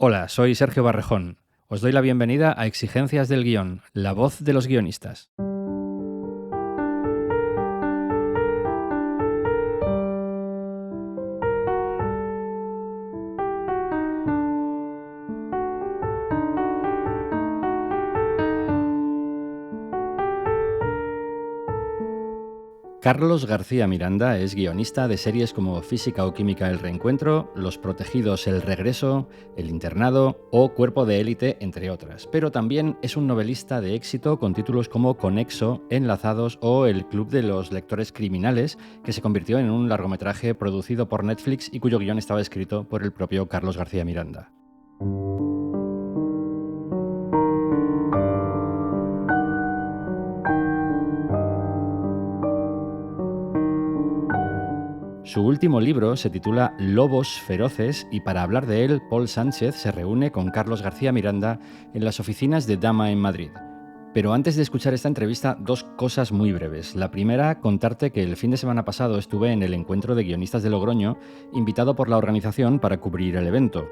Hola, soy Sergio Barrejón. Os doy la bienvenida a Exigencias del Guión, la voz de los guionistas. Carlos García Miranda es guionista de series como Física o Química El Reencuentro, Los Protegidos El Regreso, El Internado o Cuerpo de Élite, entre otras. Pero también es un novelista de éxito con títulos como Conexo, Enlazados o El Club de los Lectores Criminales, que se convirtió en un largometraje producido por Netflix y cuyo guión estaba escrito por el propio Carlos García Miranda. Su último libro se titula Lobos Feroces y para hablar de él, Paul Sánchez se reúne con Carlos García Miranda en las oficinas de Dama en Madrid. Pero antes de escuchar esta entrevista, dos cosas muy breves. La primera, contarte que el fin de semana pasado estuve en el Encuentro de Guionistas de Logroño, invitado por la organización para cubrir el evento.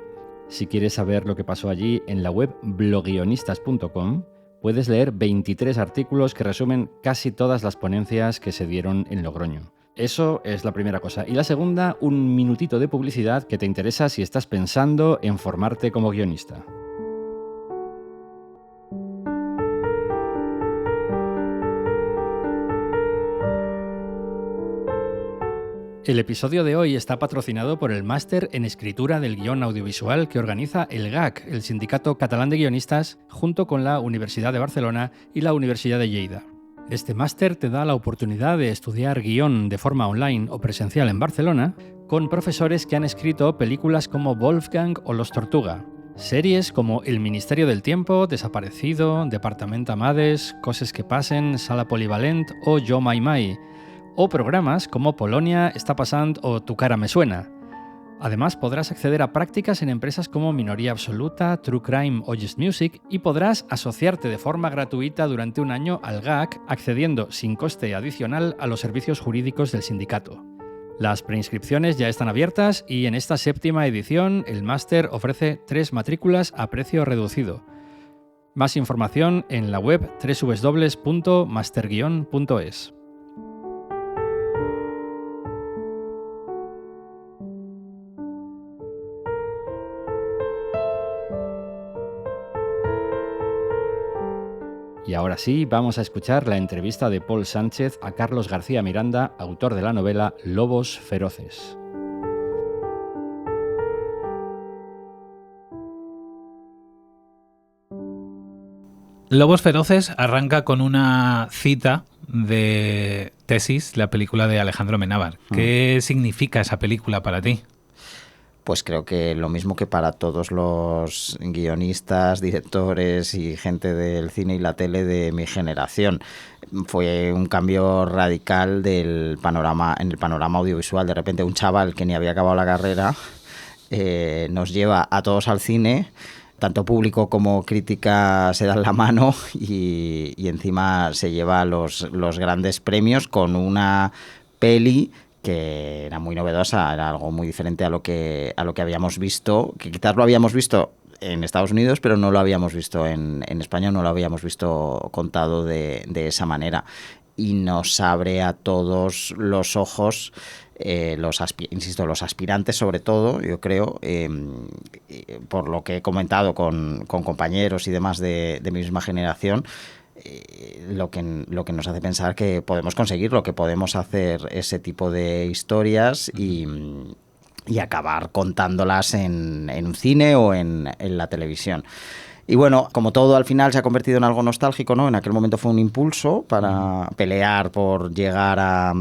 Si quieres saber lo que pasó allí, en la web blogguionistas.com puedes leer 23 artículos que resumen casi todas las ponencias que se dieron en Logroño. Eso es la primera cosa. Y la segunda, un minutito de publicidad que te interesa si estás pensando en formarte como guionista. El episodio de hoy está patrocinado por el Máster en Escritura del Guión Audiovisual que organiza el GAC, el Sindicato Catalán de Guionistas, junto con la Universidad de Barcelona y la Universidad de Lleida. Este máster te da la oportunidad de estudiar guión de forma online o presencial en Barcelona con profesores que han escrito películas como Wolfgang o Los Tortuga, series como El Ministerio del Tiempo, Desaparecido, Departament Amades, Coses que passen, Sala Polivalent o Jo Mai Mai, o programas como Polonia està passant o Tu cara me suena. Además, podrás acceder a prácticas en empresas como Minoría Absoluta, True Crime o Just Music y podrás asociarte de forma gratuita durante un año al GAC, accediendo sin coste adicional a los servicios jurídicos del sindicato. Las preinscripciones ya están abiertas y en esta 7ª edición el máster ofrece 3 matrículas a precio reducido. Más información en la web www.masterguion.es. Y ahora sí, vamos a escuchar la entrevista de Paul Sánchez a Carlos García Miranda, autor de la novela Lobos Feroces. Lobos Feroces arranca con una cita de Tesis, la película de Alejandro Amenábar. ¿Qué significa esa película para ti? Pues creo que lo mismo que para todos los guionistas, directores y gente del cine y la tele de mi generación. Fue un cambio radical en el panorama audiovisual. De repente un chaval que ni había acabado la carrera nos lleva a todos al cine. Tanto público como crítica se dan la mano y encima se lleva los grandes premios con una peli que era muy novedosa, era algo muy diferente a lo que habíamos visto, que quizás lo habíamos visto en Estados Unidos, pero no lo habíamos visto en España, no lo habíamos visto contado de esa manera. Y nos abre a todos los ojos, los aspirantes sobre todo, yo creo, por lo que he comentado con compañeros y demás de mi misma generación, lo que nos hace pensar que podemos conseguirlo, que podemos hacer ese tipo de historias y acabar contándolas en un cine o en la televisión. Y bueno, como todo al final se ha convertido en algo nostálgico, ¿no? En aquel momento fue un impulso para pelear por llegar a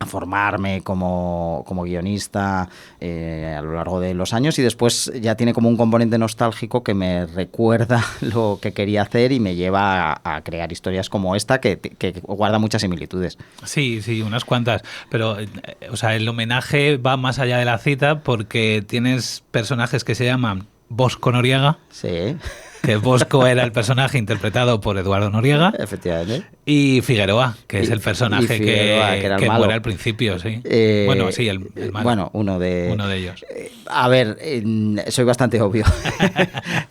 formarme como guionista a lo largo de los años, y después ya tiene como un componente nostálgico que me recuerda lo que quería hacer y me lleva a crear historias como esta que guarda muchas similitudes. Sí, unas cuantas, pero o sea, el homenaje va más allá de la cita porque tienes personajes que se llaman Bosco Noriega. Sí. Que Bosco era el personaje interpretado por Eduardo Noriega. Efectivamente. Y Figueroa, que es el personaje Figueroa, que era el muere malo. al principio, sí. Bueno, sí, el malo. Bueno, uno de ellos. A ver, soy bastante obvio.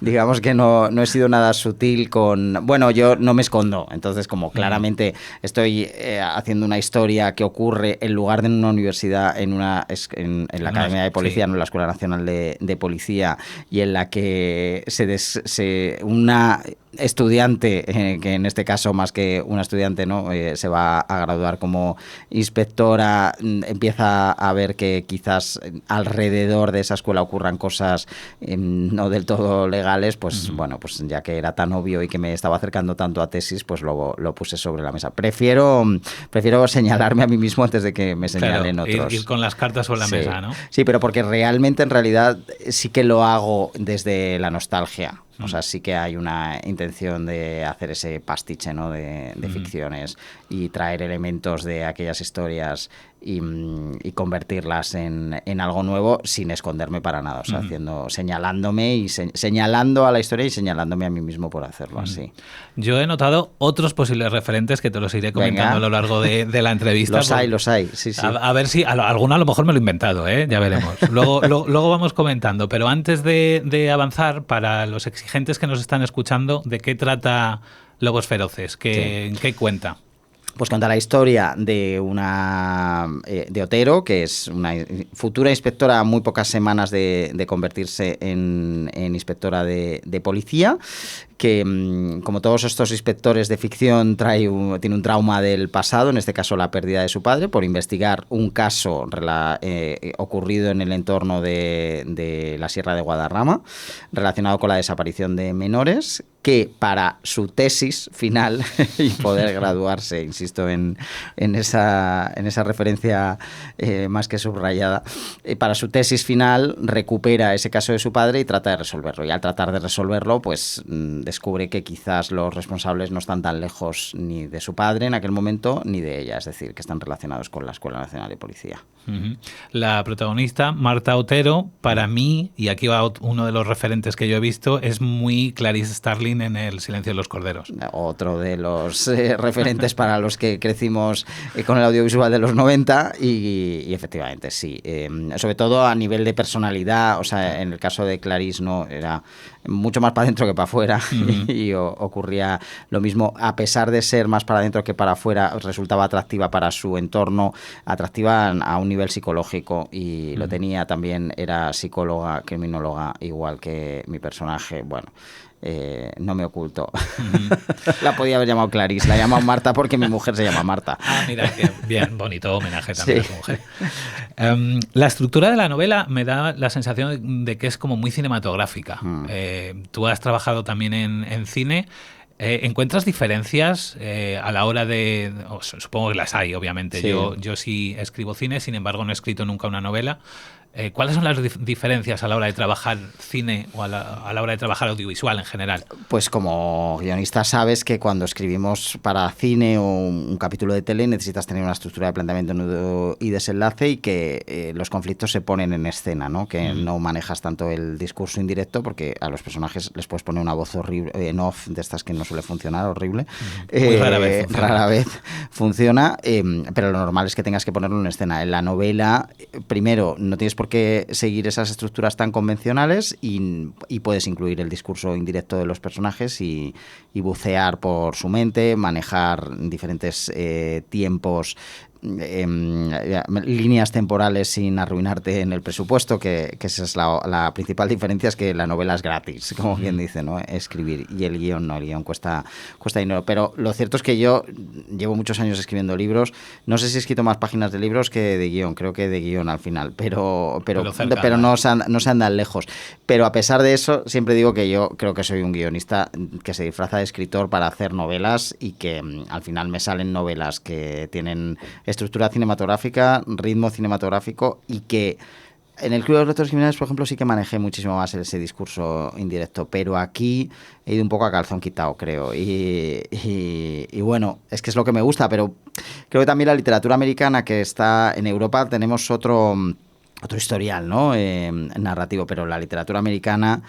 Digamos que no he sido nada sutil con... Bueno, yo no me escondo, entonces como claramente estoy haciendo una historia que ocurre en lugar de en una universidad, en la Academia de Policía, no en la Escuela Nacional de Policía, y en la que una estudiante, que en este caso más que una estudiante, ¿no? Se va a graduar como inspectora, empieza a ver que quizás alrededor de esa escuela ocurran cosas no del todo legales, pues bueno, pues ya que era tan obvio y que me estaba acercando tanto a tesis, pues lo puse sobre la mesa. Prefiero señalarme a mí mismo antes de que me señalen otros. Ir con las cartas sobre la mesa, ¿no? Sí, pero porque realmente en realidad sí que lo hago desde la nostalgia. O sea, sí que hay una intención de hacer ese pastiche, ¿no? de ficciones y traer elementos de aquellas historias y convertirlas en algo nuevo sin esconderme para nada. O sea, señalándome y señalando a la historia y señalándome a mí mismo por hacerlo así. Yo he notado otros posibles referentes que te los iré comentando a lo largo de la entrevista. Los hay, sí. A ver si alguno a lo mejor me lo he inventado, ya veremos. Luego vamos comentando, pero antes de avanzar, para los exigentes que nos están escuchando, ¿de qué trata Lobos Feroces? ¿Qué cuenta? Pues cuenta la historia de de Otero, que es una futura inspectora a muy pocas semanas de convertirse en inspectora de policía, que como todos estos inspectores de ficción tiene un trauma del pasado, en este caso la pérdida de su padre, por investigar un caso ocurrido en el entorno de la Sierra de Guadarrama, relacionado con la desaparición de menores, que para su tesis final y poder graduarse, insisto en esa referencia más que subrayada, para su tesis final recupera ese caso de su padre y trata de resolverlo. Y al tratar de resolverlo, pues descubre que quizás los responsables no están tan lejos ni de su padre en aquel momento ni de ella, es decir, que están relacionados con la Escuela Nacional de Policía. La protagonista, Marta Otero, para mí, y aquí va uno de los referentes que yo he visto, es muy Clarice Starling en El silencio de los corderos. Otro de los referentes para los que crecimos con el audiovisual de los 90 y efectivamente, sí. Sobre todo a nivel de personalidad, o sea, en el caso de Clarice no era mucho más para adentro que para afuera y ocurría lo mismo. A pesar de ser más para adentro que para afuera, resultaba atractiva para su entorno, atractiva a un nivel psicológico y lo tenía también, era psicóloga, criminóloga, igual que mi personaje. Bueno, no me oculto. La podía haber llamado Clarice, la he llamado Marta porque mi mujer se llama Marta. Ah, mira, bien, bonito homenaje también a su mujer. La estructura de la novela me da la sensación de que es como muy cinematográfica. Tú has trabajado también en cine. ¿Encuentras diferencias a la hora de...? Supongo que las hay, obviamente. Sí. Yo sí escribo cine, sin embargo no he escrito nunca una novela. ¿Cuáles son las diferencias a la hora de trabajar cine o a la hora de trabajar audiovisual en general? Pues como guionista sabes que cuando escribimos para cine o un capítulo de tele necesitas tener una estructura de planteamiento, nudo y desenlace y que los conflictos se ponen en escena, ¿no? Que no manejas tanto el discurso indirecto porque a los personajes les puedes poner una voz horrible, en off, de estas que no suele funcionar, horrible. Muy rara vez funciona. Rara vez funciona, pero lo normal es que tengas que ponerlo en escena. En la novela, primero, no tienes por qué seguir esas estructuras tan convencionales y puedes incluir el discurso indirecto de los personajes y bucear por su mente, manejar diferentes tiempos, líneas temporales sin arruinarte en el presupuesto, que esa es la principal diferencia, es que la novela es gratis, como quien dice, ¿no? Escribir, y el guión no, el guión cuesta dinero, pero lo cierto es que yo llevo muchos años escribiendo libros, no sé si he escrito más páginas de libros que de guión, creo que de guión al final, pero no se andan lejos, pero a pesar de eso siempre digo que yo creo que soy un guionista que se disfraza de escritor para hacer novelas y que al final me salen novelas que tienen estructura cinematográfica, ritmo cinematográfico y que en el Club de los Lectores Criminales, por ejemplo, sí que manejé muchísimo más ese discurso indirecto, pero aquí he ido un poco a calzón quitado, creo, y bueno, es que es lo que me gusta, pero creo que también la literatura americana que está en Europa tenemos otro historial, ¿no? Narrativo, pero la literatura americana,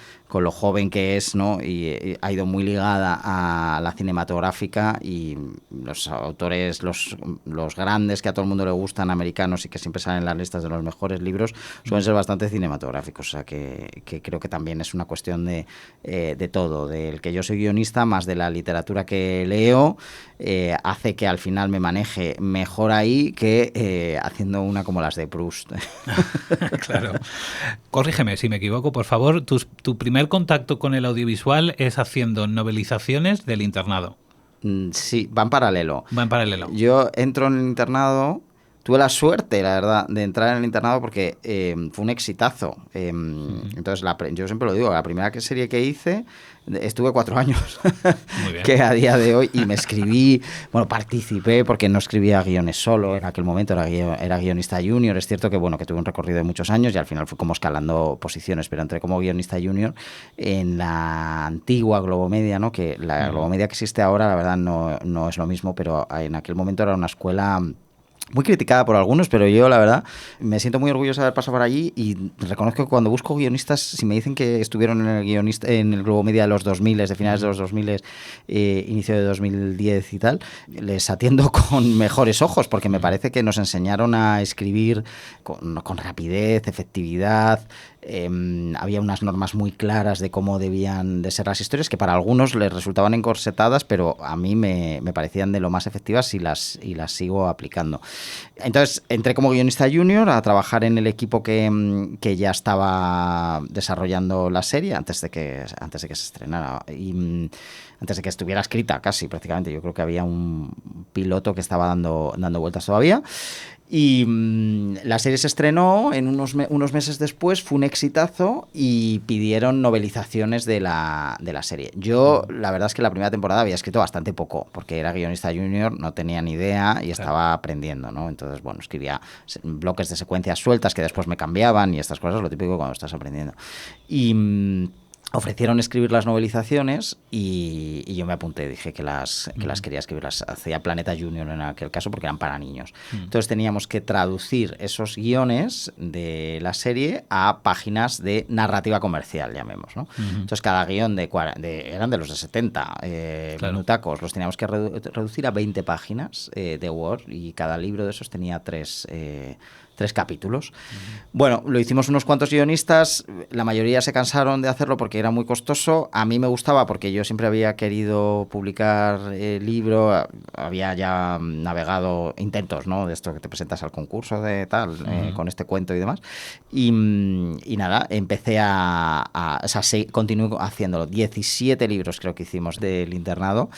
lo joven que es, ¿no? Y ha ido muy ligada a la cinematográfica, y los autores, los grandes que a todo el mundo le gustan, americanos, y que siempre salen en las listas de los mejores libros, suelen ser bastante cinematográficos. O sea que creo que también es una cuestión de todo, del que yo soy guionista, más de la literatura que leo, hace que al final me maneje mejor ahí que haciendo una como las de Proust. Claro. Corrígeme si me equivoco, por favor. Tu primer contacto con el audiovisual es haciendo novelizaciones del internado. Sí, va en paralelo. Va en paralelo. Yo entro en el internado. Tuve la suerte, la verdad, de entrar en el internado porque fue un exitazo. Entonces, yo siempre lo digo, la primera serie que hice, estuve 4 años. Muy bien. Que a día de hoy, y me escribí, participé, porque no escribía guiones solo, en aquel momento era guionista junior. Es cierto que tuve un recorrido de muchos años y al final fui como escalando posiciones, pero entré como guionista junior en la antigua Globomedia, ¿no? Que la Globomedia que existe ahora, la verdad, no es lo mismo, pero en aquel momento era una escuela muy criticada por algunos, pero yo, la verdad, me siento muy orgulloso de haber pasado por allí, y reconozco que cuando busco guionistas, si me dicen que estuvieron en el Globomedia de los 2000, de finales de los 2000, inicio de 2010 y tal, les atiendo con mejores ojos, porque me parece que nos enseñaron a escribir con rapidez, efectividad. Había unas normas muy claras de cómo debían de ser las historias, que para algunos les resultaban encorsetadas, pero a mí me parecían de lo más efectivas, y las sigo aplicando. Entonces entré como guionista junior a trabajar en el equipo que ya estaba desarrollando la serie antes de que se estrenara, y antes de que estuviera escrita casi prácticamente. Yo creo que había un piloto que estaba dando vueltas todavía. Y la serie se estrenó en unos meses después, fue un exitazo, y pidieron novelizaciones de la serie. Yo, la verdad es que la primera temporada había escrito bastante poco, porque era guionista junior, no tenía ni idea y estaba aprendiendo, ¿no? Entonces, escribía bloques de secuencias sueltas que después me cambiaban y estas cosas, lo típico cuando estás aprendiendo. Y ofrecieron escribir las novelizaciones, y yo me apunté, dije que las quería escribir. Las hacía Planeta Junior en aquel caso, porque eran para niños. Entonces teníamos que traducir esos guiones de la serie a páginas de narrativa comercial, llamemos, ¿no? Entonces cada guión eran de los de 70 minutacos, los teníamos que reducir a 20 páginas de Word, y cada libro de esos tenía 3 capítulos. Lo hicimos unos cuantos guionistas, la mayoría se cansaron de hacerlo porque era muy costoso. A mí me gustaba porque yo siempre había querido publicar el libro, había ya navegado intentos, ¿no? De esto que te presentas al concurso de tal, con este cuento y demás. Y nada, empecé continué haciéndolo. 17 libros creo que hicimos del internado,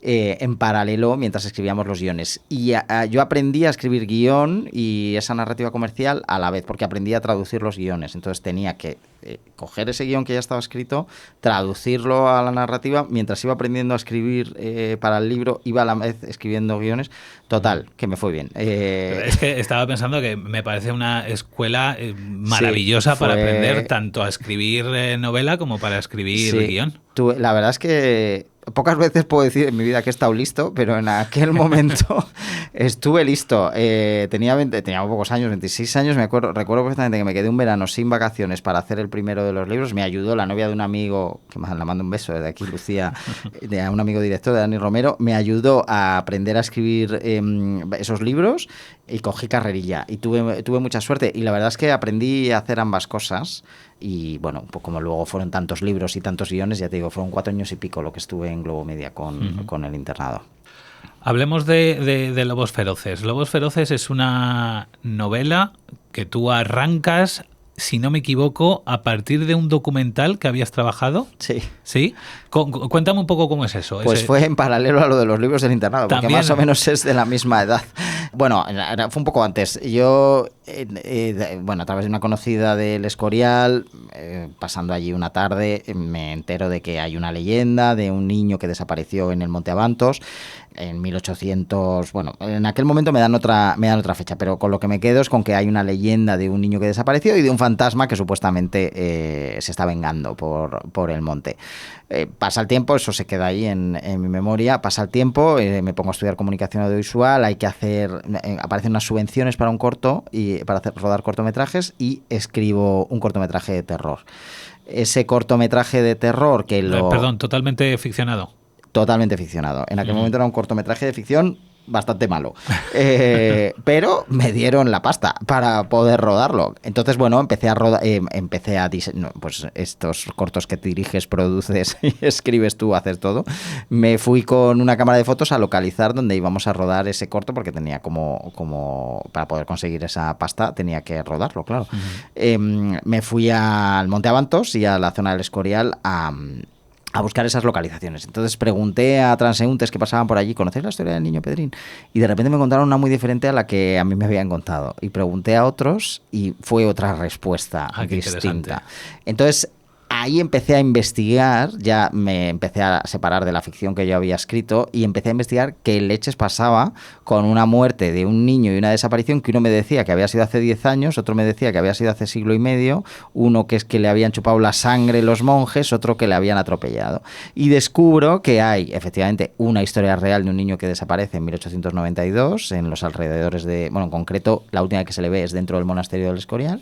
en paralelo mientras escribíamos los guiones. Y yo aprendí a escribir guión y esa narrativa comercial a la vez, porque aprendí a traducir los guiones. Entonces tenía que coger ese guión que ya estaba escrito, traducirlo a la narrativa, mientras iba aprendiendo a escribir para el libro, iba a la vez escribiendo guiones. Total, que me fue bien. Es que estaba pensando que me parece una escuela maravillosa para aprender tanto a escribir novela como para escribir guión. La verdad es que pocas veces puedo decir en mi vida que he estado listo, pero en aquel momento estuve listo. Tenía pocos años, 26 años. Recuerdo perfectamente que me quedé un verano sin vacaciones para hacer el primero de los libros. Me ayudó la novia de un amigo, que la mando un beso desde aquí, Lucía, de un amigo director, de Dani Romero. Me ayudó a aprender a escribir esos libros, y cogí carrerilla. Y tuve mucha suerte. Y la verdad es que aprendí a hacer ambas cosas. Y pues como luego fueron tantos libros y tantos guiones, ya te digo, fueron 4 años y pico lo que estuve en Globomedia con el internado. Hablemos de Lobos Feroces. Lobos Feroces es una novela que tú arrancas, si no me equivoco, a partir de un documental que habías trabajado. Sí. ¿Sí? Cuéntame un poco cómo es eso. Pues fue en paralelo a lo de los libros del internado, porque ¿También? Más o menos es de la misma edad. Fue un poco antes. Yo, a través de una conocida del Escorial, pasando allí una tarde, me entero de que hay una leyenda de un niño que desapareció en el Monte Abantos en 1800. En aquel momento me dan otra fecha, pero con lo que me quedo es con que hay una leyenda de un niño que desapareció y de un fantasma que supuestamente se está vengando por el monte. Pasa el tiempo, eso se queda ahí en mi memoria. Pasa el tiempo, me pongo a estudiar comunicación audiovisual, aparecen unas subvenciones para un corto y para rodar cortometrajes, y escribo un cortometraje de terror. ese cortometraje de terror que Perdón, totalmente ficcionado. Totalmente ficcionado. En aquel momento era un cortometraje de ficción bastante malo. Pero me dieron la pasta para poder rodarlo. Entonces, bueno, empecé a diseñar, pues estos cortos que diriges, produces y escribes tú, haces todo. Me fui con una cámara de fotos a localizar donde íbamos a rodar ese corto, porque tenía como para poder conseguir esa pasta tenía que rodarlo, claro. Me fui al Monte Abantos y a la zona del Escorial a buscar esas localizaciones. Entonces pregunté a transeúntes que pasaban por allí, ¿conocéis la historia del niño Pedrín? Y de repente me contaron una muy diferente a la que a mí me habían contado. Y pregunté a otros y fue otra respuesta distinta. Entonces ahí empecé a investigar, ya me empecé a separar de la ficción que yo había escrito y empecé a investigar qué leches pasaba con una muerte de un niño y una desaparición que uno me decía que había sido hace 10 años, otro me decía que había sido hace siglo y medio, uno que es que le habían chupado la sangre los monjes, otro que le habían atropellado. Y descubro que hay efectivamente una historia real de un niño que desaparece en 1892 en los alrededores de, bueno, en concreto la última que se le ve es dentro del monasterio del Escorial,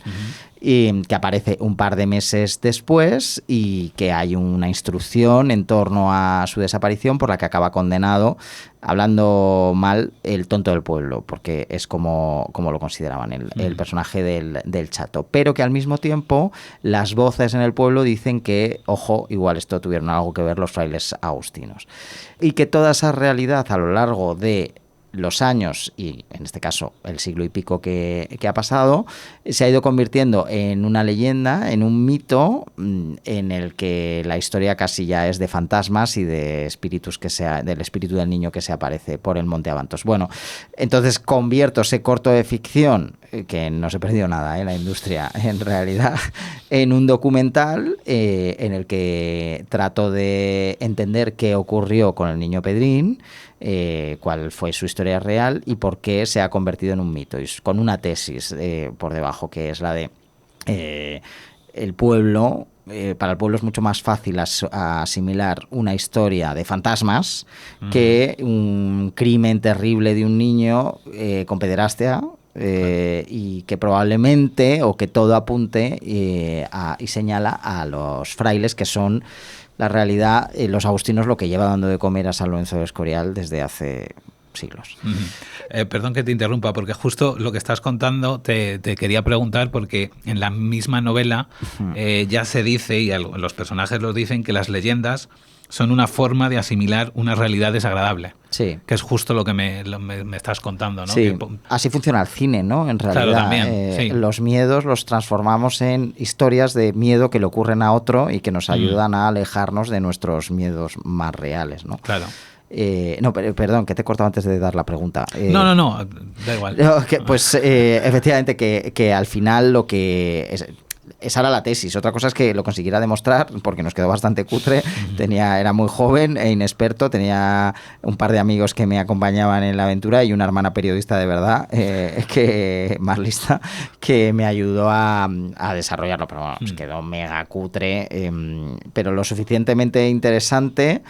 y que aparece un par de meses después y que hay una instrucción en torno a su desaparición por la que acaba condenado, hablando mal, el tonto del pueblo, porque es como lo consideraban el personaje del chato, pero que al mismo tiempo las voces en el pueblo dicen que, ojo, igual esto tuvieron algo que ver los frailes agustinos, y que toda esa realidad a lo largo de los años, y en este caso el siglo y pico que ha pasado, se ha ido convirtiendo en una leyenda, en un mito en el que la historia casi ya es de fantasmas y de espíritus del espíritu del niño que se aparece por el Monte Abantos. Bueno, entonces convierto ese corto de ficción, que no se perdió nada en la industria en realidad, en un documental en el que trato de entender qué ocurrió con el niño Pedrín, cuál fue su historia real y por qué se ha convertido en un mito, y con una tesis por debajo, que es la de el pueblo. Para el pueblo es mucho más fácil asimilar una historia de fantasmas que un crimen terrible de un niño con pederastia, y que probablemente, o que todo apunte y señala a los frailes, que son la realidad, los agustinos, lo que lleva dando de comer a San Lorenzo del Escorial desde hace siglos. Perdón que te interrumpa, porque justo lo que estás contando te quería preguntar, porque en la misma novela ya se dice, y los personajes lo dicen, que las leyendas son una forma de asimilar una realidad desagradable. Sí. Que es justo lo que me estás contando, ¿no? Sí. Así funciona el cine, ¿no? En realidad, claro, también, sí. Los miedos los transformamos en historias de miedo que le ocurren a otro y que nos ayudan a alejarnos de nuestros miedos más reales, ¿no? Claro. No, perdón, que te he cortado antes de dar la pregunta. No, da igual. Pues efectivamente que al final lo que esa era la tesis. Otra cosa es que lo consiguiera demostrar, porque nos quedó bastante cutre. Era muy joven e inexperto, tenía un par de amigos que me acompañaban en la aventura y una hermana periodista de verdad, que más lista, que me ayudó a desarrollarlo, pero bueno, quedó mega cutre, pero lo suficientemente interesante.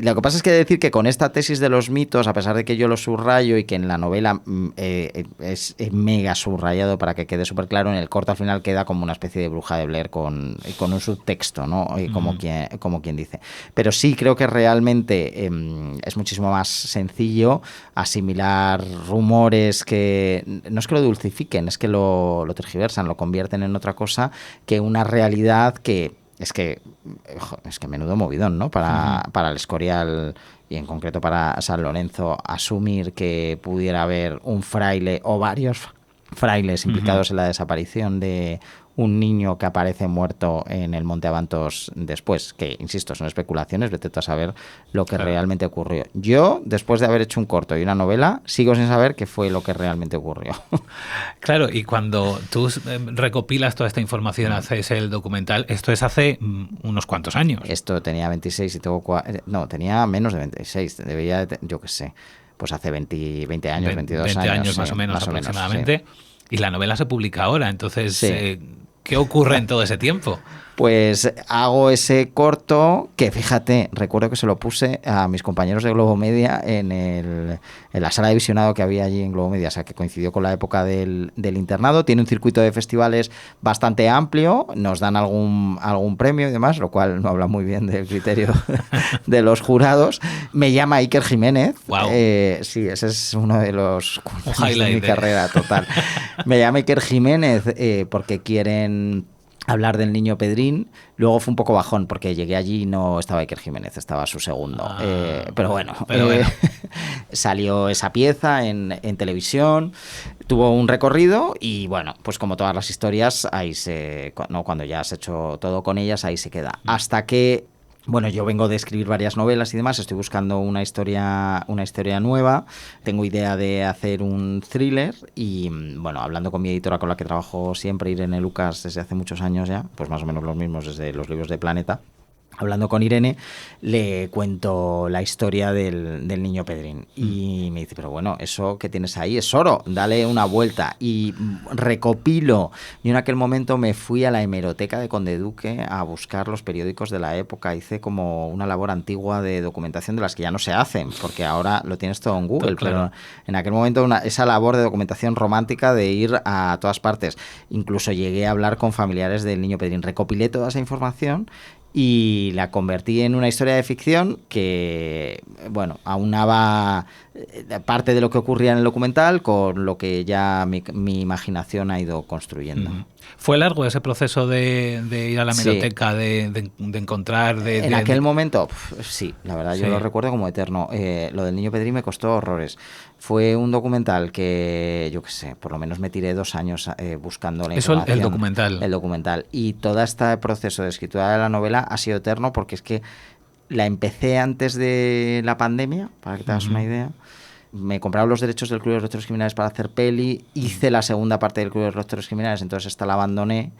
Lo que pasa es que decir que con esta tesis de los mitos, a pesar de que yo lo subrayo y que en la novela es mega subrayado para que quede súper claro, en el corto al final queda como una especie de Bruja de Blair con un subtexto, ¿no? Como quien dice. Pero sí creo que realmente es muchísimo más sencillo asimilar rumores que no es que lo dulcifiquen, es que lo tergiversan, lo convierten en otra cosa, que una realidad que... Es que menudo movidón, ¿no? Para el Escorial y en concreto para San Lorenzo, asumir que pudiera haber un fraile o varios frailes implicados en la desaparición de un niño que aparece muerto en el Monte Abantos después, que, insisto, son especulaciones, vete tú a saber lo que realmente ocurrió. Yo, después de haber hecho un corto y una novela, sigo sin saber qué fue lo que realmente ocurrió. Claro, y cuando tú recopilas toda esta información, haces el documental, esto es hace unos cuantos años. Esto tenía 26 y tenía menos de 26, debería, yo qué sé, pues hace 20 años, 22 20 años más o menos aproximadamente. Sí. Y la novela se publica ahora, entonces, sí. ¿Qué ocurre en todo ese tiempo? Pues hago ese corto que, fíjate, recuerdo que se lo puse a mis compañeros de Globo Media en la sala de visionado que había allí en Globo Media, o sea, que coincidió con la época del internado. Tiene un circuito de festivales bastante amplio, nos dan algún premio y demás, lo cual no habla muy bien del criterio de los jurados. Me llama Iker Jiménez. Wow. Sí, ese es uno de los de mi carrera total. Me llama Iker Jiménez porque quieren hablar del niño Pedrín. Luego fue un poco bajón porque llegué allí y no estaba Iker Jiménez, estaba su segundo. Pero bueno. Salió esa pieza en televisión, tuvo un recorrido y bueno, pues como todas las historias, cuando ya has hecho todo con ellas, ahí se queda. Hasta que bueno, yo vengo de escribir varias novelas y demás, estoy buscando una historia nueva, tengo idea de hacer un thriller y, bueno, hablando con mi editora con la que trabajo siempre, Irene Lucas, desde hace muchos años ya, pues más o menos los mismos desde los libros de Planeta. Hablando con Irene, le cuento la historia del niño Pedrín y me dice, pero bueno, eso que tienes ahí es oro, dale una vuelta. Y recopilo. Yo en aquel momento me fui a la hemeroteca de Conde Duque a buscar los periódicos de la época. Hice como una labor antigua de documentación de las que ya no se hacen, porque ahora lo tienes todo en Google. Claro. Pero en aquel momento esa labor de documentación romántica de ir a todas partes. Incluso llegué a hablar con familiares del niño Pedrín. Recopilé toda esa información y la convertí en una historia de ficción que, bueno, aunaba parte de lo que ocurría en el documental con lo que ya mi imaginación ha ido construyendo. ¿Fue largo ese proceso de ir a la hemeroteca, sí, de encontrar? En aquel momento, sí, la verdad, yo lo recuerdo como eterno. Lo del niño Pedrín me costó horrores. Fue un documental que, yo qué sé, por lo menos me tiré 2 años buscando la información. El documental. El documental. Y todo este proceso de escritura de la novela ha sido eterno porque es que la empecé antes de la pandemia, para que te hagas una idea. Me compraron los derechos del Club de los Rostros Criminales para hacer peli, hice la segunda parte del Club de los Rostros Criminales, entonces esta la abandoné.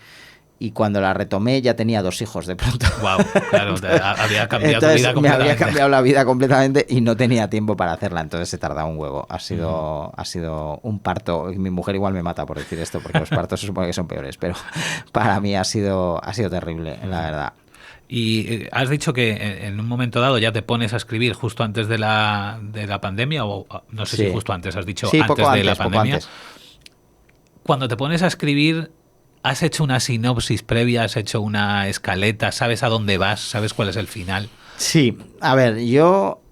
Y cuando la retomé ya tenía 2 hijos de pronto. Wow, claro, había cambiado entonces, tu vida completamente. Me había cambiado la vida completamente y no tenía tiempo para hacerla, entonces se tardaba un huevo. Ha sido un parto, y mi mujer igual me mata por decir esto, porque los partos se supone que son peores, pero para mí ha sido terrible, la verdad. Y has dicho que en un momento dado ya te pones a escribir justo antes de la pandemia, o no sé si justo antes, has dicho antes de la pandemia. Cuando te pones a escribir, ¿has hecho una sinopsis previa? ¿Has hecho una escaleta? ¿Sabes a dónde vas? ¿Sabes cuál es el final? Sí, a ver, yo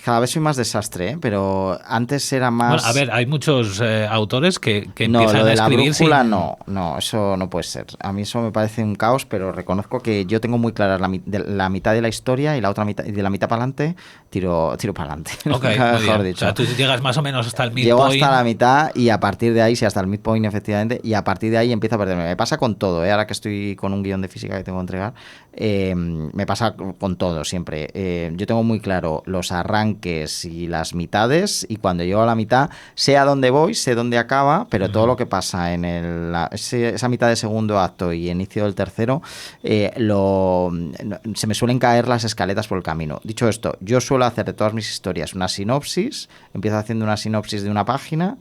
cada vez soy más desastre, pero antes era más... Bueno, a ver, hay muchos autores que empiezan a escribir sin... No, eso no puede ser. A mí eso me parece un caos, pero reconozco que yo tengo muy clara la mitad de la historia y la otra mitad, y de la mitad para adelante tiro para adelante. Okay, mejor dicho. O sea, tú llegas más o menos hasta el midpoint. Llego hasta la mitad y a partir de ahí, sí, hasta el midpoint efectivamente, y a partir de ahí empiezo a perderme. Me pasa con todo, ahora que estoy con un guión de física que tengo que entregar, me pasa con todo siempre. Yo tengo muy claro los arranques y las mitades, y cuando llego a la mitad sé a dónde voy, sé dónde acaba, pero todo lo que pasa en esa mitad de segundo acto y inicio del tercero, se me suelen caer las escaletas por el camino. Dicho esto, yo suelo hacer de todas mis historias una sinopsis, empiezo haciendo una sinopsis de una página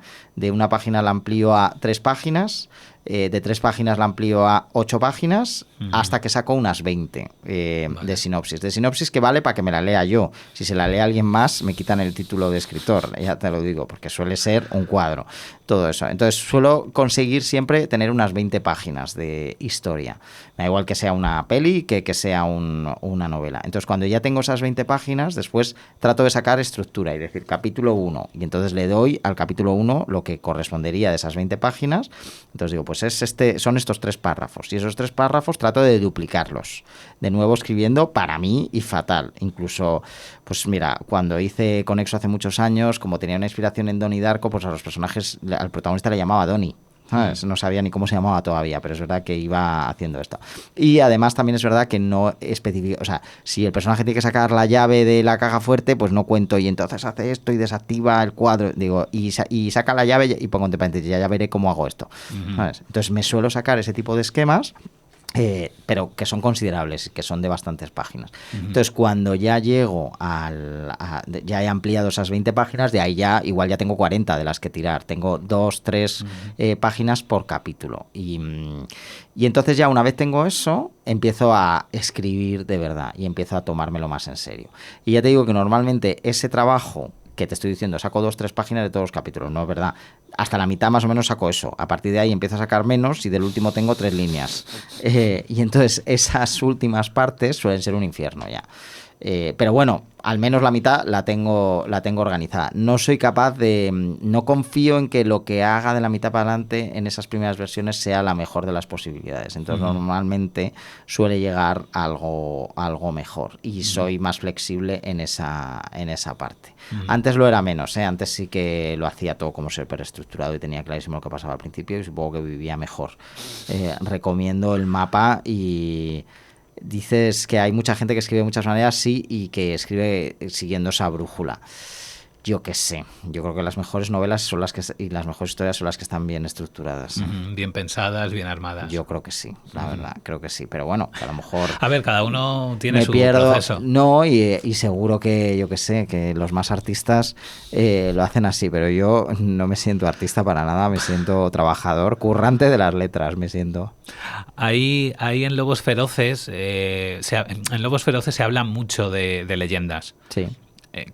la amplío a 3 páginas, de 3 páginas la amplío a 8 páginas, hasta que saco unas 20 de sinopsis. De sinopsis que vale para que me la lea yo. Si se la lee alguien más, me quitan el título de escritor, ya te lo digo, porque suele ser un cuadro. Todo eso. Entonces suelo conseguir siempre tener unas 20 páginas de historia. Me da igual que sea una peli que sea una novela. Entonces cuando ya tengo esas 20 páginas, después trato de sacar estructura y decir capítulo 1. Y entonces le doy al capítulo 1 lo que correspondería de esas 20 páginas. Entonces digo, pues son estos 3 párrafos. Y esos 3 párrafos trato de duplicarlos. De nuevo escribiendo para mí y fatal. Incluso, pues mira, cuando hice Conexo hace muchos años, como tenía una inspiración en Donnie Darko, pues a los personajes, al protagonista le llamaba Donnie. ¿Sabes? No sabía ni cómo se llamaba todavía, pero es verdad que iba haciendo esto. Y además también es verdad que no especifico, o sea, si el personaje tiene que sacar la llave de la caja fuerte, pues no cuento y entonces hace esto y desactiva el cuadro, digo, y saca la llave y pongo entre paréntesis, ya veré cómo hago esto. ¿Sabes? Entonces me suelo sacar ese tipo de esquemas pero que son considerables, que son de bastantes páginas. Entonces, cuando ya llego ya he ampliado esas 20 páginas, de ahí ya igual ya tengo 40 de las que tirar. Tengo 2, 3 páginas por capítulo. Y entonces ya una vez tengo eso, empiezo a escribir de verdad y empiezo a tomármelo más en serio. Y ya te digo que normalmente ese trabajo que te estoy diciendo, saco 2, 3 páginas de todos los capítulos, no es verdad. Hasta la mitad más o menos saco eso. A partir de ahí empiezo a sacar menos y del último tengo 3 líneas. Y entonces esas últimas partes suelen ser un infierno ya. Pero bueno, al menos la mitad la tengo organizada. No soy capaz no confío en que lo que haga de la mitad para adelante en esas primeras versiones sea la mejor de las posibilidades. Entonces normalmente suele llegar algo mejor y soy más flexible en esa parte. Antes lo era menos, antes sí que lo hacía todo como súper estructurado y tenía clarísimo lo que pasaba al principio y supongo que vivía mejor. Recomiendo el mapa y... Dices que hay mucha gente que escribe de muchas maneras, sí, y que escribe siguiendo esa brújula. Yo qué sé, yo creo que las mejores novelas son y las mejores historias son las que están bien estructuradas. Bien pensadas, bien armadas. Yo creo que sí, la verdad, creo que sí. Pero bueno, a lo mejor... A ver, cada uno tiene su proceso. No, y seguro que, yo qué sé, que los más artistas lo hacen así, pero yo no me siento artista para nada, me siento trabajador, currante de las letras, me siento. Ahí en Lobos Feroces, se habla mucho de leyendas. Sí.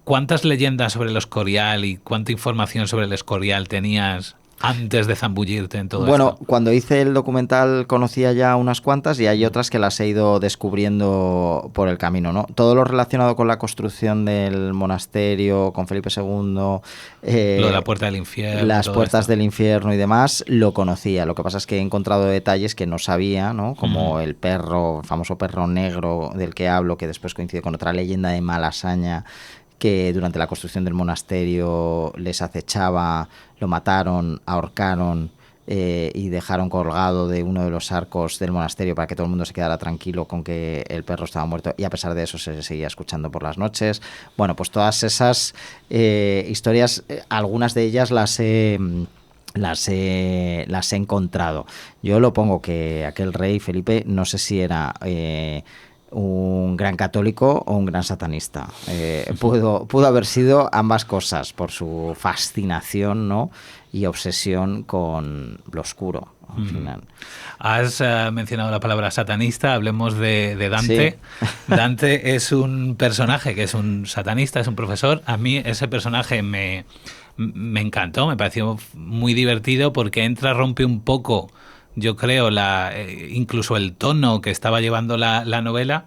¿Cuántas leyendas sobre el Escorial y cuánta información sobre el Escorial tenías antes de zambullirte en todo esto? Bueno, cuando hice el documental conocía ya unas cuantas y hay otras que las he ido descubriendo por el camino, ¿no? Todo lo relacionado con la construcción del monasterio, con Felipe II... lo de la Puerta del Infierno. Las puertas del infierno y demás, lo conocía. Lo que pasa es que he encontrado detalles que no sabía, ¿no? Como el famoso perro negro del que hablo, que después coincide con otra leyenda de Malasaña, que durante la construcción del monasterio les acechaba, lo mataron, ahorcaron y dejaron colgado de uno de los arcos del monasterio para que todo el mundo se quedara tranquilo con que el perro estaba muerto, y a pesar de eso se seguía escuchando por las noches. Bueno, pues todas esas historias, algunas de ellas las he encontrado. Yo lo pongo que aquel rey Felipe, no sé si era... un gran católico o un gran satanista. Pudo haber sido ambas cosas por su fascinación, ¿no? Y obsesión con lo oscuro. Al final. Has mencionado la palabra satanista, hablemos de Dante. Sí. Dante es un personaje que es un satanista, es un profesor. A mí ese personaje me encantó, me pareció muy divertido porque rompe un poco, yo creo, incluso el tono que estaba llevando la novela.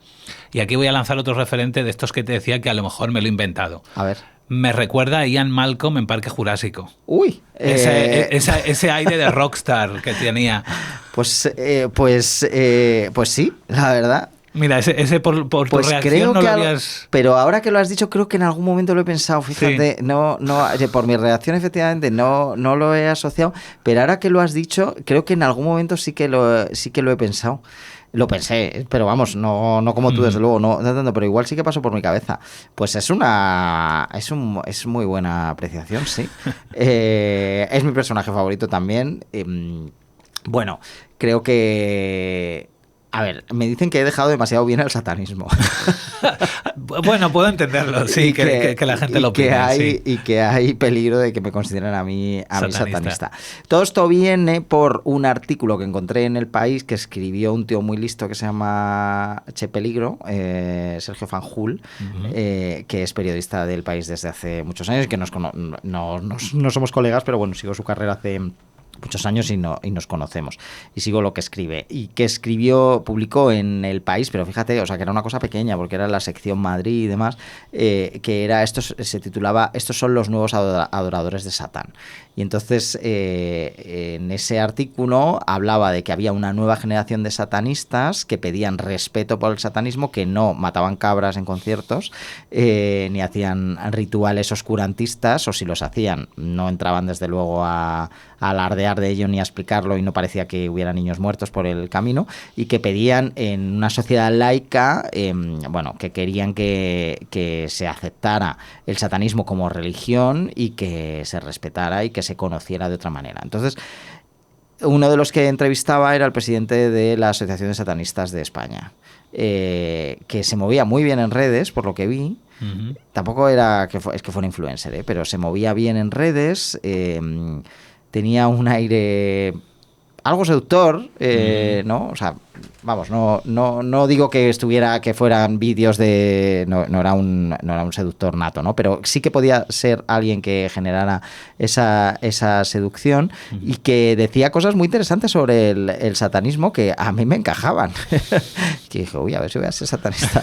Y aquí voy a lanzar otro referente de estos que te decía que a lo mejor me lo he inventado. A ver. Me recuerda a Ian Malcolm en Parque Jurásico. ¡Uy! Ese aire de rockstar que tenía. Pues sí, la verdad. Mira, ese por tu reacción creo no que lo habías... Pero ahora que lo has dicho, creo que en algún momento lo he pensado, fíjate, sí. No, por mi reacción efectivamente no lo he asociado, pero ahora que lo has dicho, creo que en algún momento sí que lo he pensado. Lo pensé, pero vamos, no como tú, desde luego, no tanto, pero igual sí que pasó por mi cabeza. Pues es muy buena apreciación, sí. Es mi personaje favorito también. Bueno, creo que... A ver, me dicen que he dejado demasiado bien el satanismo. Bueno, puedo entenderlo, sí, que la gente lo pide. Sí. Y que hay peligro de que me consideren a mí satanista. Todo esto viene por un artículo que encontré en El País que escribió un tío muy listo que se llama Che Peligro, Sergio Fanjul, que es periodista del País desde hace muchos años y que no somos colegas, pero bueno, sigo su carrera hace muchos años y nos conocemos y sigo lo que escribe, y que publicó en El País, pero fíjate, o sea, que era una cosa pequeña porque era la sección Madrid y demás, que era se titulaba "Estos son los nuevos adoradores de Satán", y entonces en ese artículo hablaba de que había una nueva generación de satanistas que pedían respeto por el satanismo, que no mataban cabras en conciertos ni hacían rituales oscurantistas, o si los hacían no entraban desde luego a alardear de ello ni a explicarlo, y no parecía que hubiera niños muertos por el camino, y que pedían en una sociedad laica, que querían que se aceptara el satanismo como religión y que se respetara y que se conociera de otra manera. Entonces, uno de los que entrevistaba era el presidente de la Asociación de Satanistas de España, que se movía muy bien en redes, por lo que vi. Uh-huh. Tampoco era que fuera influencer, pero se movía bien en redes, tenía un aire algo seductor, ¿no? O sea, vamos, no digo que fueran vídeos de... No era un seductor nato, ¿no? Pero sí que podía ser alguien que generara esa seducción y que decía cosas muy interesantes sobre el satanismo que a mí me encajaban. Que dije, uy, a ver si voy a ser satanista.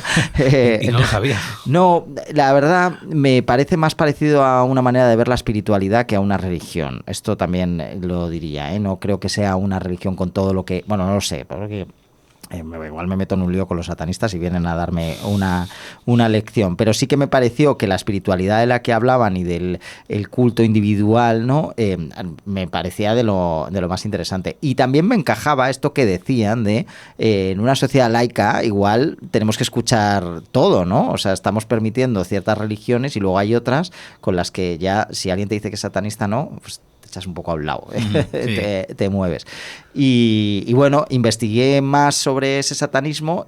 Y no lo sabía. No, la verdad me parece más parecido a una manera de ver la espiritualidad que a una religión. Esto también lo diría, ¿eh? No creo que sea una religión con todo lo que... Bueno, no lo sé, porque... igual me meto en un lío con los satanistas y vienen a darme una lección, pero sí que me pareció que la espiritualidad de la que hablaban y del el culto individual, ¿no? Me parecía de lo más interesante. Y también me encajaba esto que decían de en una sociedad laica igual tenemos que escuchar todo, ¿no? O sea, estamos permitiendo ciertas religiones y luego hay otras con las que ya, si alguien te dice que es satanista, no, pues echas un poco a un lado, sí. te mueves. Y bueno, investigué más sobre ese satanismo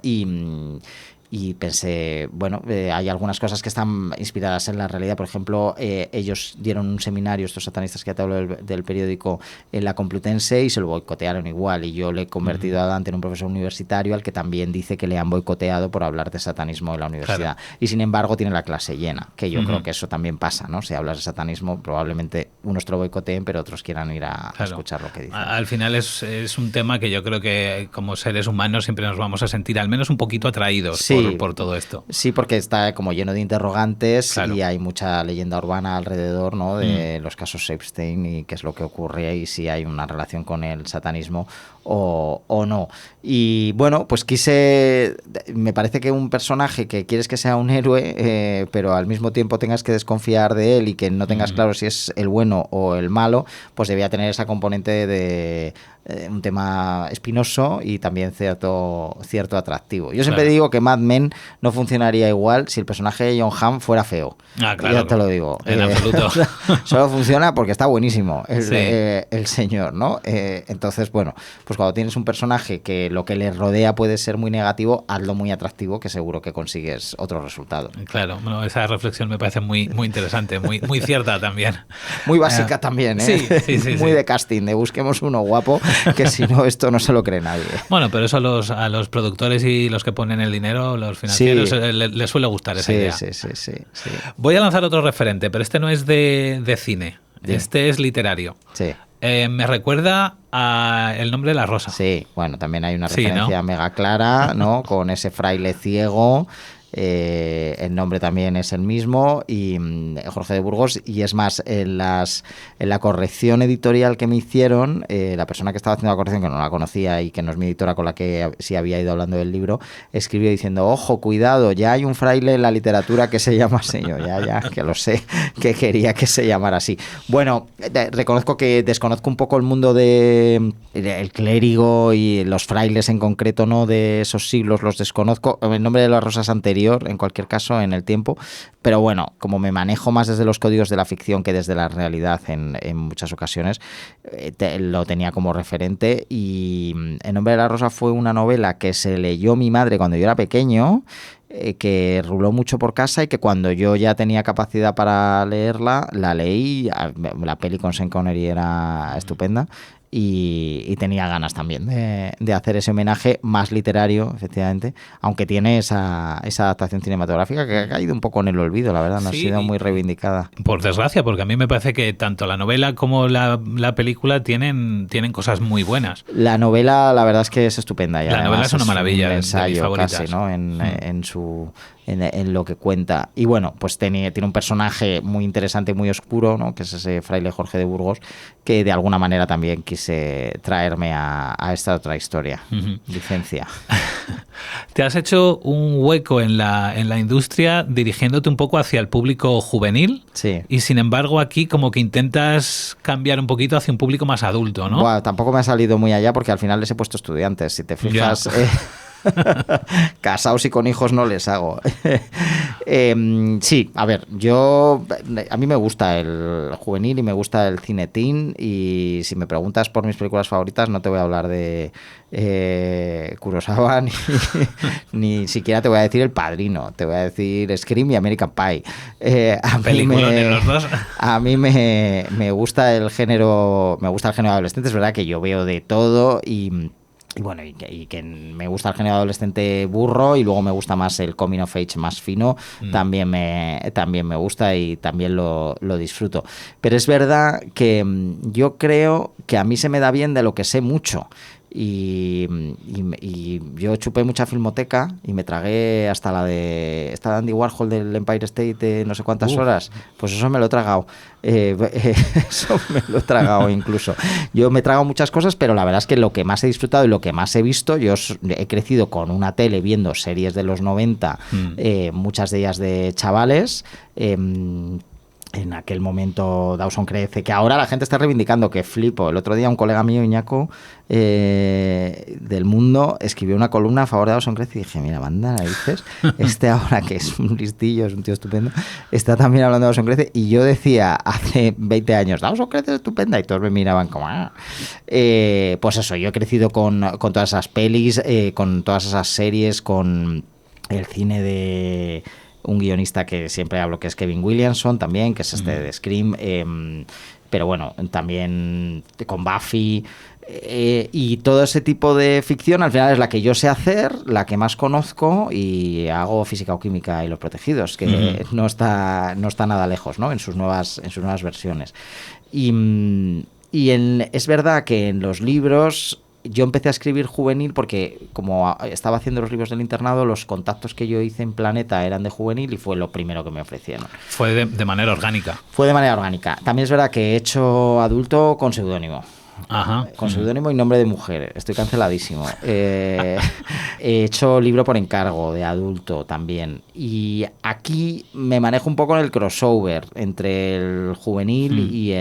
y pensé, bueno, hay algunas cosas que están inspiradas en la realidad. Por ejemplo, ellos dieron un seminario, estos satanistas que ya te hablo del periódico, en la Complutense y se lo boicotearon igual. Y yo le he convertido a Dante en un profesor universitario al que también dice que le han boicoteado por hablar de satanismo en la universidad. Claro. Y sin embargo tiene la clase llena, que yo creo que eso también pasa, ¿no? Si hablas de satanismo, probablemente unos te lo boicoteen, pero otros quieran ir a escuchar lo que dicen. Al final es un tema que yo creo que como seres humanos siempre nos vamos a sentir al menos un poquito atraídos. Sí. Por todo esto. Sí, porque está como lleno de interrogantes, claro. Y hay mucha leyenda urbana alrededor, ¿no? De los casos Epstein y qué es lo que ocurre y si hay una relación con el satanismo o no. Y bueno, pues me parece que un personaje que quieres que sea un héroe, pero al mismo tiempo tengas que desconfiar de él y que no tengas claro si es el bueno o el malo, pues debía tener esa componente de un tema espinoso y también cierto atractivo. Yo siempre digo que Mad Men no funcionaría igual si el personaje de Jon Hamm fuera feo. Claro. Ya te lo digo. En absoluto. Solo funciona porque está buenísimo el señor, ¿no? Entonces, bueno, pues cuando tienes un personaje que lo que le rodea puede ser muy negativo, hazlo muy atractivo, que seguro que consigues otro resultado. Claro, bueno, esa reflexión me parece muy, muy interesante, muy cierta también. Muy básica también, ¿eh? Sí. Muy de casting, de busquemos uno guapo, que si no, esto no se lo cree nadie. Bueno, pero eso a los productores y los que ponen el dinero, los financieros, les suele gustar esa idea. Sí. Voy a lanzar otro referente, pero este no es de cine, este es literario. Sí. Me recuerda a El nombre de la rosa. Sí, bueno, también hay una referencia mega clara, ¿no? Con ese fraile ciego. El nombre también es el mismo y Jorge de Burgos, y es más, en la corrección editorial que me hicieron, la persona que estaba haciendo la corrección, que no la conocía y que no es mi editora, con la que sí había ido hablando del libro, escribió diciendo, ojo, cuidado, ya hay un fraile en la literatura que se llama así. Yo ya, que lo sé, que quería que se llamara así. Bueno, reconozco que desconozco un poco el mundo del clérigo y los frailes en concreto, ¿no? De esos siglos los desconozco. El nombre de las rosas anterior, en cualquier caso, en el tiempo, pero bueno, como me manejo más desde los códigos de la ficción que desde la realidad en muchas ocasiones, lo tenía como referente. Y El nombre de la rosa fue una novela que se leyó mi madre cuando yo era pequeño, que ruló mucho por casa y que cuando yo ya tenía capacidad para leerla, la leí. La peli con Sean Connery era estupenda. Y tenía ganas también de hacer ese homenaje más literario, efectivamente, aunque tiene esa adaptación cinematográfica que ha caído un poco en el olvido, la verdad, no ha sido muy reivindicada. Por desgracia, porque a mí me parece que tanto la novela como la película tienen cosas muy buenas. La novela, la verdad es que es estupenda. La novela es una maravilla, un ensayo, de mis favoritas. Casi, ¿no? En lo que cuenta. Y bueno, pues tiene un personaje muy interesante, muy oscuro, ¿no? Que es ese fraile Jorge de Burgos, que de alguna manera también quise traerme a esta otra historia. Licencia. Te has hecho un hueco en la industria dirigiéndote un poco hacia el público juvenil. Sí. Y sin embargo aquí como que intentas cambiar un poquito hacia un público más adulto, ¿no? Bueno, tampoco me ha salido muy allá porque al final les he puesto estudiantes. Si te fijas... Casados y con hijos no les hago. Sí, a ver, a mí me gusta el juvenil y me gusta el cine teen, y si me preguntas por mis películas favoritas no te voy a hablar de Kurosawa ni siquiera te voy a decir El Padrino, te voy a decir Scream y American Pie. A mí me gusta el género adolescente. Es verdad que yo veo de todo y bueno, y que me gusta el género adolescente burro, y luego me gusta más el coming of age más fino, también me gusta y también lo disfruto. Pero es verdad que yo creo que a mí se me da bien de lo que sé mucho. Y yo chupé mucha filmoteca y me tragué hasta la de Andy Warhol del Empire State de no sé cuántas horas. Pues eso me lo he tragado. Eso me lo he tragado incluso. Yo me he tragado muchas cosas, pero la verdad es que lo que más he disfrutado y lo que más he visto, yo he crecido con una tele viendo series de los 90, muchas de ellas de chavales. En aquel momento Dawson Crece, que ahora la gente está reivindicando, que flipo. El otro día un colega mío, Iñaco, del Mundo, escribió una columna a favor de Dawson Crece y dije, mira, manda narices, ahora que es un listillo, es un tío estupendo, está también hablando de Dawson Crece, y yo decía hace 20 años, Dawson Crece es estupenda, y todos me miraban como, pues eso, yo he crecido con todas esas pelis, con todas esas series, con el cine de un guionista que siempre hablo, que es Kevin Williamson también, que es de Scream, pero bueno, también con Buffy, y todo ese tipo de ficción al final es la que yo sé hacer, la que más conozco, y hago Física o Química y Los Protegidos, que no está nada lejos, ¿no? en sus nuevas versiones. Es verdad que en los libros yo empecé a escribir juvenil porque, como estaba haciendo los libros del internado, los contactos que yo hice en Planeta eran de juvenil y fue lo primero que me ofrecieron. Fue de manera orgánica. Fue de manera orgánica. También es verdad que he hecho adulto con seudónimo. Ajá. Con seudónimo y nombre de mujer. Estoy canceladísimo. He hecho libro por encargo de adulto también. Y aquí me manejo un poco en el crossover entre el juvenil y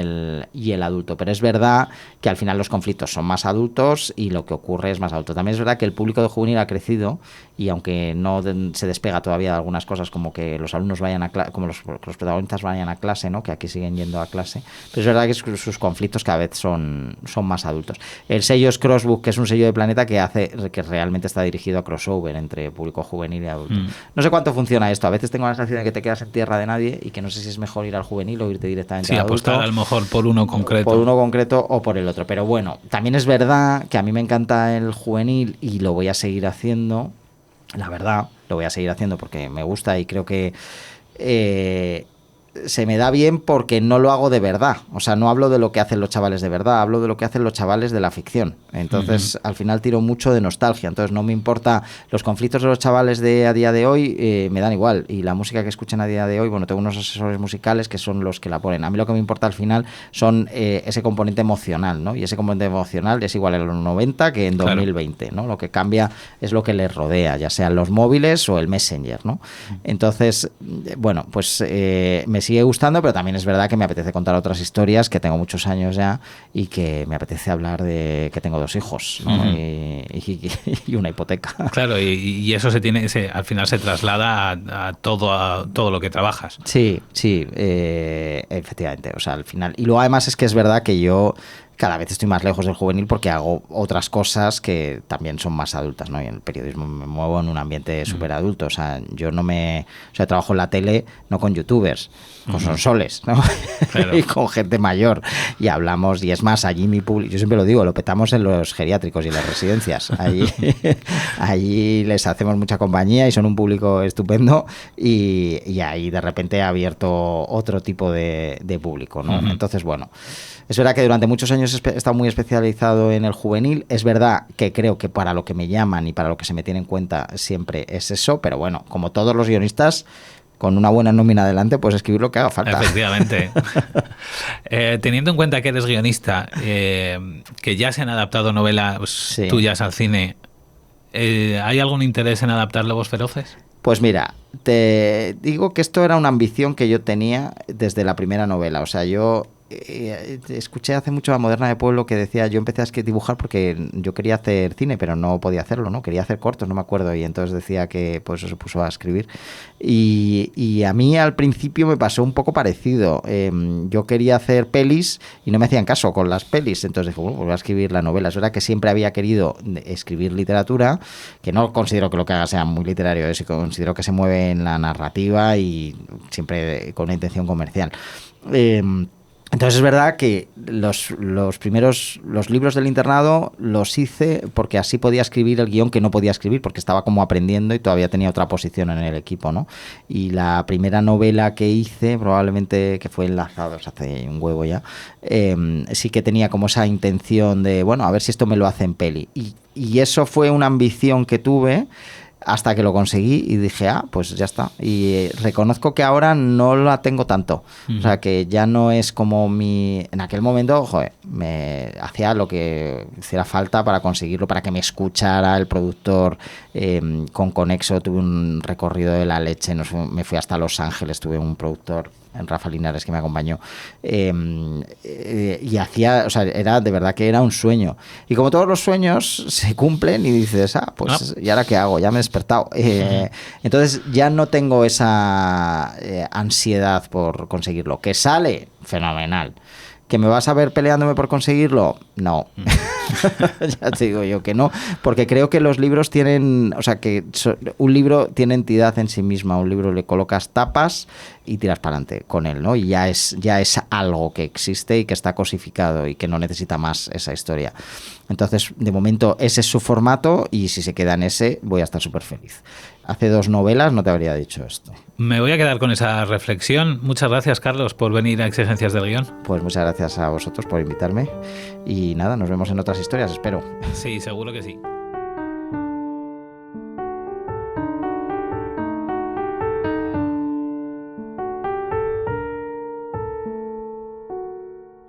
el adulto. Pero es verdad que al final los conflictos son más adultos y lo que ocurre es más adulto. También es verdad que el público de juvenil ha crecido, y aunque no se despega todavía de algunas cosas, como que los alumnos vayan a clase, como los protagonistas vayan a clase, ¿no? Que aquí siguen yendo a clase. Pero es verdad que sus conflictos cada vez son más adultos. El sello es Crossbook, que es un sello de Planeta que realmente está dirigido a crossover entre público juvenil y adulto. No sé cuánto funciona esto. A veces tengo la sensación de que te quedas en tierra de nadie y que no sé si es mejor ir al juvenil o irte directamente al adulto. Sí, apostar a lo mejor por uno concreto. Por uno concreto o por el otro. Pero bueno, también es verdad que a mí me encanta el juvenil y lo voy a seguir haciendo. La verdad, lo voy a seguir haciendo porque me gusta y creo que se me da bien porque no lo hago de verdad. O sea, no hablo de lo que hacen los chavales de verdad, hablo de lo que hacen los chavales de la ficción. Entonces, al final tiro mucho de nostalgia. Entonces, no me importa los conflictos de los chavales de a día de hoy, me dan igual. Y la música que escuchan a día de hoy, bueno, tengo unos asesores musicales que son los que la ponen. A mí lo que me importa al final son ese componente emocional, ¿no? Y ese componente emocional es igual en los 90 que en 2020, ¿no? Lo que cambia es lo que les rodea, ya sean los móviles o el Messenger, ¿no? Entonces, bueno, pues me sigue gustando, pero también es verdad que me apetece contar otras historias, que tengo muchos años ya y que me apetece hablar de que tengo 2 hijos, ¿no? y una hipoteca. Claro, y eso al final se traslada a todo lo que trabajas. Sí, efectivamente. O sea, al final. Y luego además es que es verdad que yo cada vez estoy más lejos del juvenil porque hago otras cosas que también son más adultas, ¿no? Y en el periodismo me muevo en un ambiente súper adulto. O sea, trabajo en la tele no con youtubers, con sonsoles, ¿no? Claro. Y con gente mayor. Y hablamos, y es más, allí mi público, yo siempre lo digo, lo petamos en los geriátricos y en las residencias. Allí les hacemos mucha compañía y son un público estupendo, y ahí de repente he abierto otro tipo de público, ¿no? Entonces, bueno, es verdad que durante muchos años he estado muy especializado en el juvenil. Es verdad que creo que para lo que me llaman y para lo que se me tiene en cuenta siempre es eso, pero bueno, como todos los guionistas, con una buena nómina adelante, pues escribir lo que haga falta. Efectivamente. Teniendo en cuenta que eres guionista, que ya se han adaptado novelas tuyas al cine, ¿hay algún interés en adaptar Lobos Feroces? Pues mira, te digo que esto era una ambición que yo tenía desde la primera novela. O sea, yo escuché hace mucho a Moderna de Pueblo que decía, yo empecé a dibujar porque yo quería hacer cine, pero no podía hacerlo, ¿no? Quería hacer cortos, no me acuerdo, y entonces decía que pues se puso a escribir. Y a mí al principio me pasó un poco parecido. Yo quería hacer pelis y no me hacían caso con las pelis, entonces dije, bueno, pues voy a escribir la novela. Es verdad que siempre había querido escribir literatura, que no considero que lo que haga sea muy literario, considero que se mueve en la narrativa y siempre con una intención comercial. Entonces es verdad que los libros del internado los hice porque así podía escribir el guión que no podía escribir, porque estaba como aprendiendo y todavía tenía otra posición en el equipo, ¿no? Y la primera novela que hice, probablemente que fue Enlazados, hace un huevo ya, sí que tenía como esa intención de, bueno, a ver si esto me lo hace en peli. Y eso fue una ambición que tuve hasta que lo conseguí y dije, pues ya está. Y reconozco que ahora no la tengo tanto. O sea, que ya no es como en aquel momento, joder, me hacía lo que hiciera falta para conseguirlo, para que me escuchara el productor. Con Conexo tuve un recorrido de la leche, me fui hasta Los Ángeles, tuve un productor, Rafa Linares, que me acompañó, y hacía, o sea, era de verdad que era un sueño, y como todos los sueños se cumplen y dices, pues ¿y ahora qué hago? Ya me he despertado. Entonces ya no tengo esa ansiedad por conseguirlo. Que sale, fenomenal. ¿Que me vas a ver peleándome por conseguirlo? No. Ya te digo yo que no, porque creo que los libros tienen, o sea, que un libro tiene entidad en sí misma. Un libro le colocas tapas y tiras para adelante con él, ¿no? Y ya es algo que existe y que está cosificado y que no necesita más esa historia. Entonces, de momento, ese es su formato y si se queda en ese, voy a estar súper feliz. Hace 2 novelas no te habría dicho esto. Me voy a quedar con esa reflexión. Muchas gracias, Carlos, por venir a Exigencias del Guión. Pues muchas gracias a vosotros por invitarme y nada, nos vemos en otras historias, espero. Sí, seguro que sí.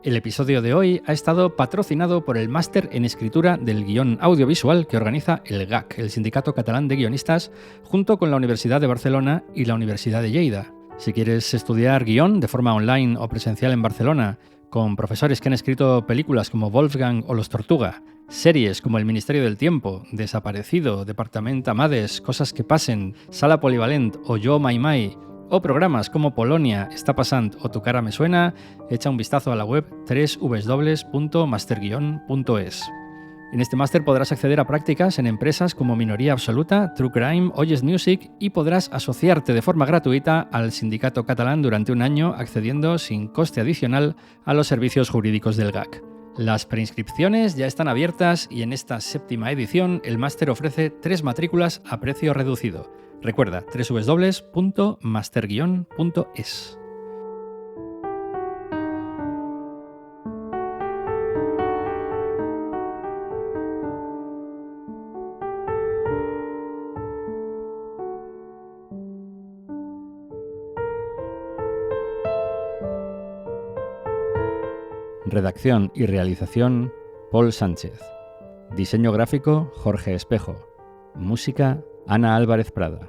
El episodio de hoy ha estado patrocinado por el Máster en Escritura del Guión Audiovisual que organiza el GAC, el Sindicato Catalán de Guionistas, junto con la Universidad de Barcelona y la Universidad de Lleida. Si quieres estudiar guión de forma online o presencial en Barcelona, con profesores que han escrito películas como Wolfgang o Los Tortuga, series como El Ministerio del Tiempo, Desaparecido, Departament Amades, Cosas que passen, Sala Polivalent o Yo Mai Mai, o programas como Polonia, Està passant o Tu cara me suena, echa un vistazo a la web www.masterguion.es. En este máster podrás acceder a prácticas en empresas como Minoría Absoluta, True Crime, Oyes Music y podrás asociarte de forma gratuita al Sindicato Catalán durante un año accediendo sin coste adicional a los servicios jurídicos del GAC. Las preinscripciones ya están abiertas y en esta 7ª edición el máster ofrece 3 matrículas a precio reducido. Recuerda, www.masterguion.es. Redacción y realización, Paul Sánchez. Diseño gráfico, Jorge Espejo. Música, Ana Álvarez Prada.